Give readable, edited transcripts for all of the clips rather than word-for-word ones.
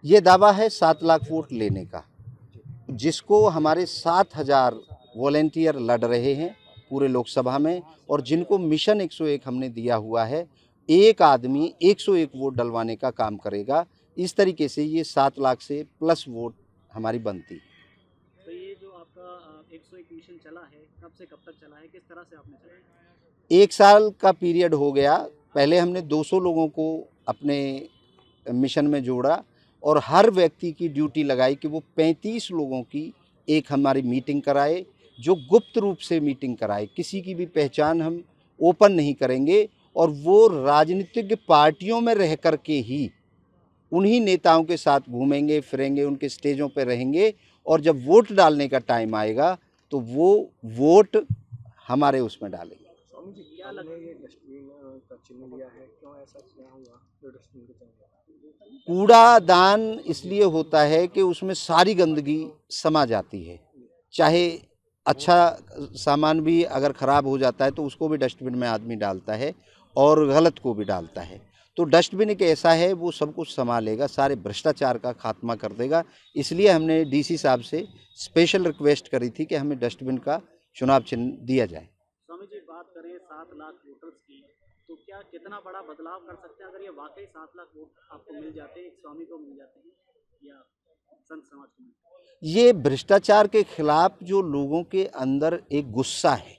ये दावा है 7 लाख वोट लेने का, जिसको हमारे 7,000 वॉलेंटियर लड़ रहे हैं पूरे लोकसभा में, और जिनको मिशन 101 हमने दिया हुआ है, एक आदमी 101 वोट डलवाने का काम करेगा। इस तरीके से ये 7 लाख से प्लस वोट हमारी बनती। तो ये जो आपका 101 मिशन चला है, कब से कब तक चला है, किस तरह से आपने चलाया? 1 साल का पीरियड हो गया। पहले हमने 200 लोगों को अपने मिशन में जोड़ा और हर व्यक्ति की ड्यूटी लगाई कि वो 35 लोगों की एक हमारी मीटिंग कराए, जो गुप्त रूप से मीटिंग कराए। किसी की भी पहचान हम ओपन नहीं करेंगे, और वो राजनीतिक पार्टियों में रह कर के ही उन्हीं नेताओं के साथ घूमेंगे फिरेंगे, उनके स्टेजों पर रहेंगे, और जब वोट डालने का टाइम आएगा तो वो वोट हमारे उसमें डालेंगे। स्वामी जी, क्या लग रहा है? ये डस्टबिन का चिन्ह लिया है, क्यों ऐसा किया हुआ जो डस्टबिन का चिन्ह? कूड़ादान इसलिए होता है कि उसमें सारी गंदगी समा जाती है। चाहे अच्छा सामान भी अगर ख़राब हो जाता है तो उसको भी डस्टबिन में आदमी डालता है, और गलत को भी डालता है। तो डस्टबिन एक ऐसा है, वो सब कुछ संभालेगा, सारे भ्रष्टाचार का खात्मा कर देगा। इसलिए हमने डीसी साहब से स्पेशल रिक्वेस्ट करी थी कि हमें डस्टबिन का चुनाव चिन्ह दिया जाए। स्वामी जी, बात करें 7 लाख वोटर्स की, तो क्या कितना बड़ा बदलाव कर सकते हैं अगर ये वाकई 7 लाख वोट आपको मिल जाते हैं, एक स्वामी को मिल जाते हैं या संत समाज को मिल जाते हैं? ये भ्रष्टाचार के खिलाफ जो लोगों के अंदर एक गुस्सा है,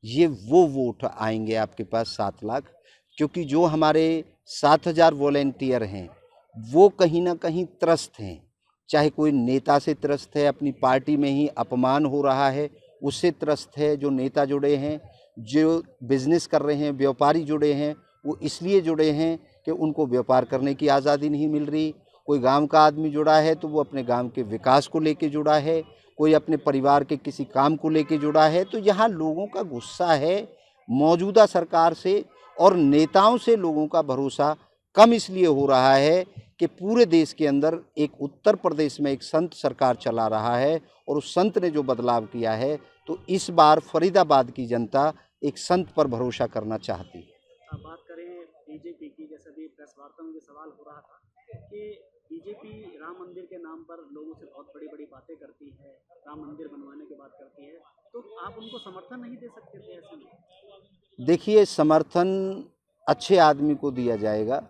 ये वो वोट आएंगे आपके पास 7 लाख, क्योंकि जो हमारे 7,000 वॉलेंटियर हैं वो कहीं ना कहीं त्रस्त हैं। चाहे कोई नेता से त्रस्त है, अपनी पार्टी में ही अपमान हो रहा है उससे त्रस्त है, जो नेता जुड़े हैं, जो बिजनेस कर रहे हैं, व्यापारी जुड़े हैं, वो इसलिए जुड़े हैं कि उनको व्यापार करने की आज़ादी नहीं मिल रही। कोई गांव का आदमी जुड़ा है तो वो अपने गांव के विकास को लेके जुड़ा है, कोई अपने परिवार के किसी काम को लेके जुड़ा है। तो यहाँ लोगों का गुस्सा है मौजूदा सरकार से, और नेताओं से लोगों का भरोसा कम इसलिए हो रहा है कि पूरे देश के अंदर एक उत्तर प्रदेश में एक संत सरकार चला रहा है, और उस संत ने जो बदलाव किया है, तो इस बार फरीदाबाद की जनता एक संत पर भरोसा करना चाहती है। अब बात करें बीजेपी की, जैसा भी प्रेस वार्ता में सवाल हो रहा था कि बीजेपी राम मंदिर के नाम पर लोगों से बहुत बड़ी बड़ी बातें करती है, राम मंदिर बनवाने की बात करती है, तो आप उनको समर्थन नहीं दे सकते थे ऐसे में? देखिए, समर्थन अच्छे आदमी को दिया जाएगा।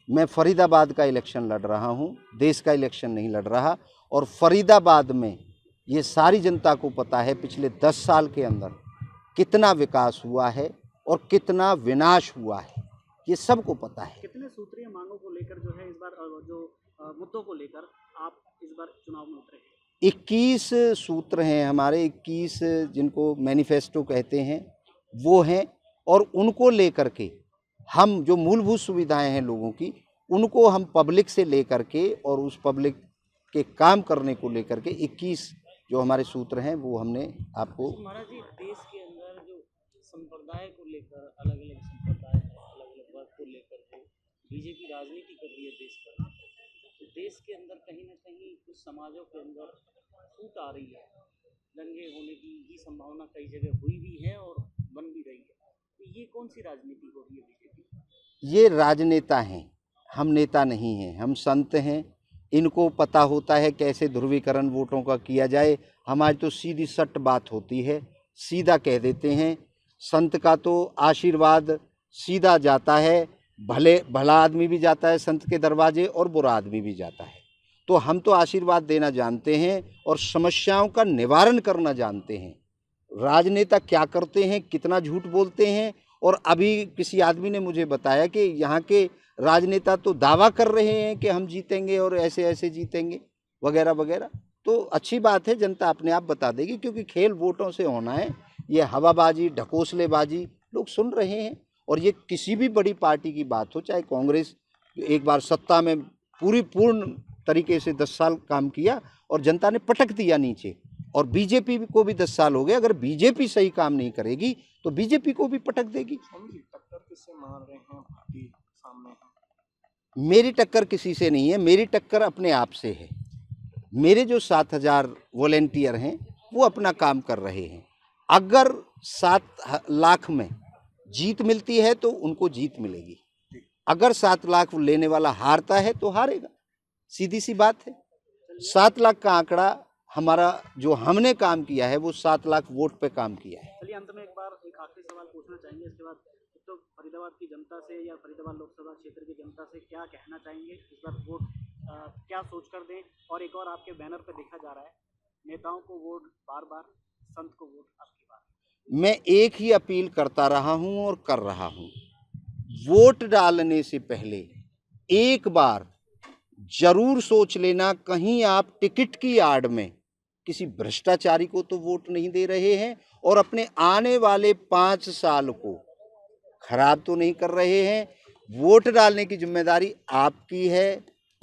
मैं फरीदाबाद का इलेक्शन लड़ रहा हूँ, देश का इलेक्शन नहीं लड़ रहा। और फरीदाबाद में ये सारी जनता को पता है पिछले 10 साल के अंदर कितना विकास हुआ है और कितना विनाश हुआ है, ये सबको पता है। कितने सूत्रीय मांगों को लेकर जो है इस बार जो मुद्दों को लेकर आप इस बार चुनाव में उतरे? 21 सूत्र हैं हमारे, 21 जिनको मैनिफेस्टो कहते हैं वो हैं, और उनको लेकर के हम जो मूलभूत सुविधाएं हैं लोगों की, उनको हम पब्लिक से लेकर के और उस पब्लिक के काम करने को लेकर के 21 जो हमारे सूत्र हैं वो हमने आपको। महाराज जी, देश के अंदर जो संप्रदाय को लेकर, अलग अलग संप्रदाय है, अलग अलग वर्ग को लेकर जो बीजेपी राजनीति कर रही है देश भर में, तो देश के अंदर कहीं ना कहीं कुछ समाजों के अंदर फूट आ रही है, दंगे होने की भी संभावना कई जगह हुई भी है और बन भी रही है। तो ये कौन सी राजनीति हो रही है बीजेपी? ये राजनेता हैं, हम नेता नहीं हैं, हम संत हैं। इनको पता होता है कैसे ध्रुवीकरण वोटों का किया जाए। हमारी तो सीधी सट बात होती है, सीधा कह देते हैं। संत का तो आशीर्वाद सीधा जाता है, भला आदमी भी जाता है संत के दरवाजे और बुरा आदमी भी जाता है। तो हम तो आशीर्वाद देना जानते हैं और समस्याओं का निवारण करना जानते हैं। राजनेता क्या करते हैं, कितना झूठ बोलते हैं। और अभी किसी आदमी ने मुझे बताया कि यहाँ के राजनेता तो दावा कर रहे हैं कि हम जीतेंगे और ऐसे ऐसे जीतेंगे वगैरह वगैरह। तो अच्छी बात है, जनता अपने आप बता देगी, क्योंकि खेल वोटों से होना है। ये हवाबाजी ढकोसलेबाजी लोग सुन रहे हैं, और ये किसी भी बड़ी पार्टी की बात हो, चाहे कांग्रेस एक बार सत्ता में पूर्ण तरीके से 10 साल काम किया और जनता ने पटक दिया नीचे, और बीजेपी को भी 10 साल हो गए। अगर बीजेपी सही काम नहीं करेगी तो बीजेपी को भी पटक देगी। टक्कर किससे मार रहे हैं पार्टी सामने है? मेरी टक्कर किसी से नहीं है, मेरी टक्कर अपने आप से है। मेरे जो 7,000 वॉलेंटियर हैं वो अपना काम कर रहे हैं। अगर 7 लाख में जीत मिलती है तो उनको जीत मिलेगी, अगर 7 लाख लेने वाला हारता है तो हारेगा। सीधी सी बात है। 7 लाख का आंकड़ा हमारा जो हमने काम किया है वो 7 लाख वोट पे काम किया है। चलिए अंत में एक आखिरी सवाल पूछना चाहेंगे, इसके बाद तो फरीदाबाद की जनता से या फरीदाबाद लोकसभा क्षेत्र की जनता से क्या कहना चाहेंगे, इस बार वोट क्या सोच कर दें? और एक और आपके बैनर पर देखा जा रहा है, नेताओं को वोट बार बार, संत को वोट आपकी बार। मैं एक ही अपील करता रहा हूं और कर रहा हूं, वोट डालने से पहले एक बार जरूर सोच लेना, कहीं आप टिकट की आड़ में किसी भ्रष्टाचारी को तो वोट नहीं दे रहे हैं और अपने आने वाले 5 साल को खराब तो नहीं कर रहे हैं। वोट डालने की जिम्मेदारी आपकी है,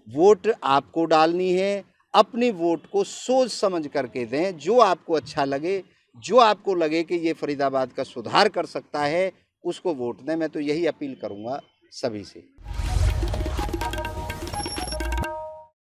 वोट आपको डालनी है। अपनी वोट को सोच समझ करके दें, जो आपको अच्छा लगे, जो आपको लगे कि ये फरीदाबाद का सुधार कर सकता है, उसको वोट दें। मैं तो यही अपील करूंगा सभी से।